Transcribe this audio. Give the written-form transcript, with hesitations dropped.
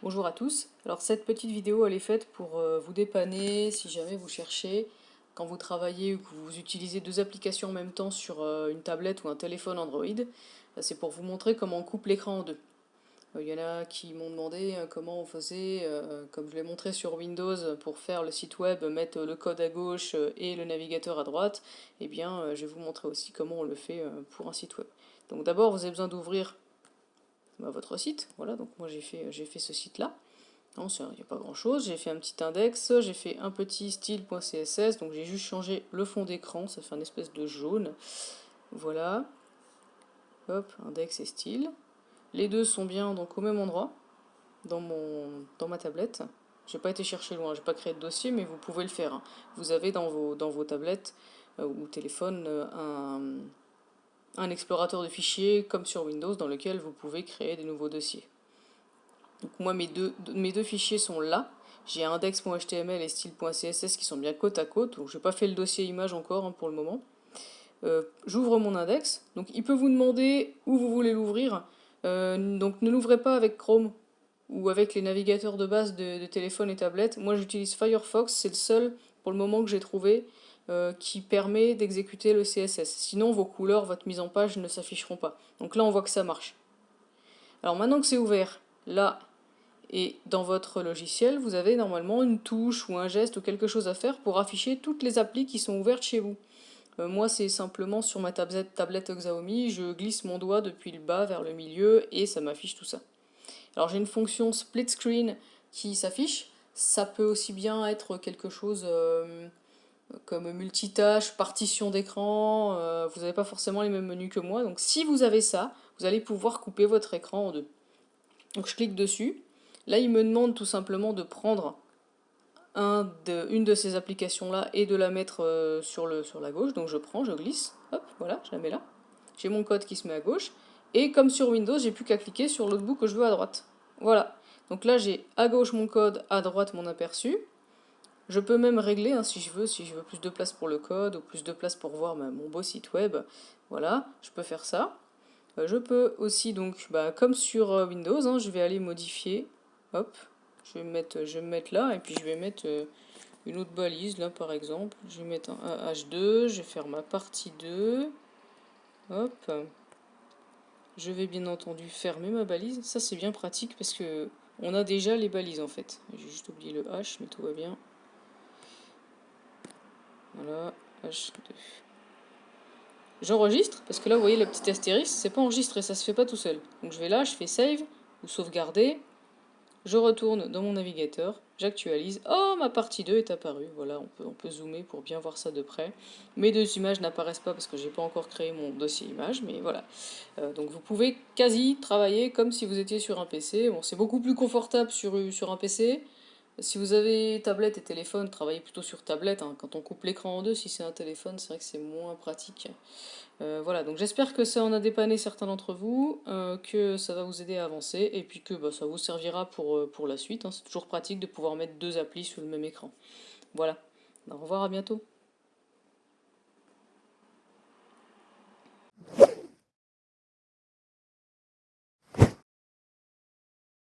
Bonjour à tous. Alors cette petite vidéo elle est faite pour vous dépanner si jamais vous cherchez, quand vous travaillez ou que vous utilisez deux applications en même temps sur une tablette ou un téléphone Android, c'est pour vous montrer comment on coupe l'écran en deux. Il y en a qui m'ont demandé comment on faisait, comme je l'ai montré sur Windows, pour faire le site web, mettre le code à gauche et le navigateur à droite. Eh bien, je vais vous montrer aussi comment on le fait pour un site web. Donc d'abord, vous avez besoin d'ouvrir votre site. Voilà, donc moi j'ai fait ce site-là. Non, il n'y a pas grand chose. J'ai fait un petit index, j'ai fait un petit style.css, donc j'ai juste changé le fond d'écran, ça fait un espèce de jaune. Voilà. Hop, index et style. Les deux sont bien donc au même endroit, dans ma tablette. J'ai pas été chercher loin, j'ai pas créé de dossier, mais vous pouvez le faire, hein. Vous avez dans vos tablettes ou téléphones un explorateur de fichiers comme sur Windows dans lequel vous pouvez créer des nouveaux dossiers. Donc moi, mes deux fichiers sont là. J'ai index.html et style.css qui sont bien côte à côte. Donc je n'ai pas fait le dossier image encore, hein, pour le moment. J'ouvre mon index. Donc il peut vous demander où vous voulez l'ouvrir. Donc ne l'ouvrez pas avec Chrome ou avec les navigateurs de base de téléphone et tablette. Moi j'utilise Firefox. C'est le seul pour le moment que j'ai trouvé qui permet d'exécuter le CSS. Sinon vos couleurs, votre mise en page ne s'afficheront pas. Donc là on voit que ça marche. Alors maintenant que c'est ouvert, là, et dans votre logiciel, vous avez normalement une touche ou un geste ou quelque chose à faire pour afficher toutes les applis qui sont ouvertes chez vous. Moi, c'est simplement sur ma tablette Xiaomi, je glisse mon doigt depuis le bas vers le milieu et ça m'affiche tout ça. Alors j'ai une fonction split screen qui s'affiche. Ça peut aussi bien être quelque chose comme multitâche, partition d'écran. Vous n'avez pas forcément les mêmes menus que moi. Donc si vous avez ça, vous allez pouvoir couper votre écran en deux. Donc je clique dessus. Là, il me demande tout simplement de prendre une de ces applications-là et de la mettre sur la gauche. Donc je prends, je glisse, hop, voilà, je la mets là. J'ai mon code qui se met à gauche. Et comme sur Windows, j'ai plus qu'à cliquer sur l'autre bout que je veux à droite. Voilà. Donc là, j'ai à gauche mon code, à droite mon aperçu. Je peux même régler, hein, si je veux plus de place pour le code ou plus de place pour voir mon beau site web. Voilà, je peux faire ça. Je peux aussi, donc, comme sur Windows, hein, je vais aller modifier. Hop, je vais me mettre là et puis je vais mettre une autre balise là par exemple. Je vais mettre un H2, je vais faire ma partie 2. Hop, je vais bien entendu fermer ma balise. Ça c'est bien pratique parce que on a déjà les balises en fait. J'ai juste oublié le H, mais tout va bien. Voilà, H2. J'enregistre parce que là vous voyez le petit astérisque, c'est pas enregistré, ça se fait pas tout seul. Donc je vais là, je fais save ou sauvegarder. Je retourne dans mon navigateur, j'actualise. Oh, ma partie 2 est apparue. Voilà, on peut zoomer pour bien voir ça de près. Mes deux images n'apparaissent pas parce que j'ai pas encore créé mon dossier image, mais voilà. Donc vous pouvez quasi travailler comme si vous étiez sur un PC. Bon, c'est beaucoup plus confortable sur un PC. Si vous avez tablette et téléphone, travaillez plutôt sur tablette, hein. Quand on coupe l'écran en deux, si c'est un téléphone, c'est vrai que c'est moins pratique. Voilà, donc j'espère que ça en a dépanné certains d'entre vous, que ça va vous aider à avancer, et puis que ça vous servira pour la suite, hein. C'est toujours pratique de pouvoir mettre deux applis sur le même écran. Voilà, au revoir, à bientôt.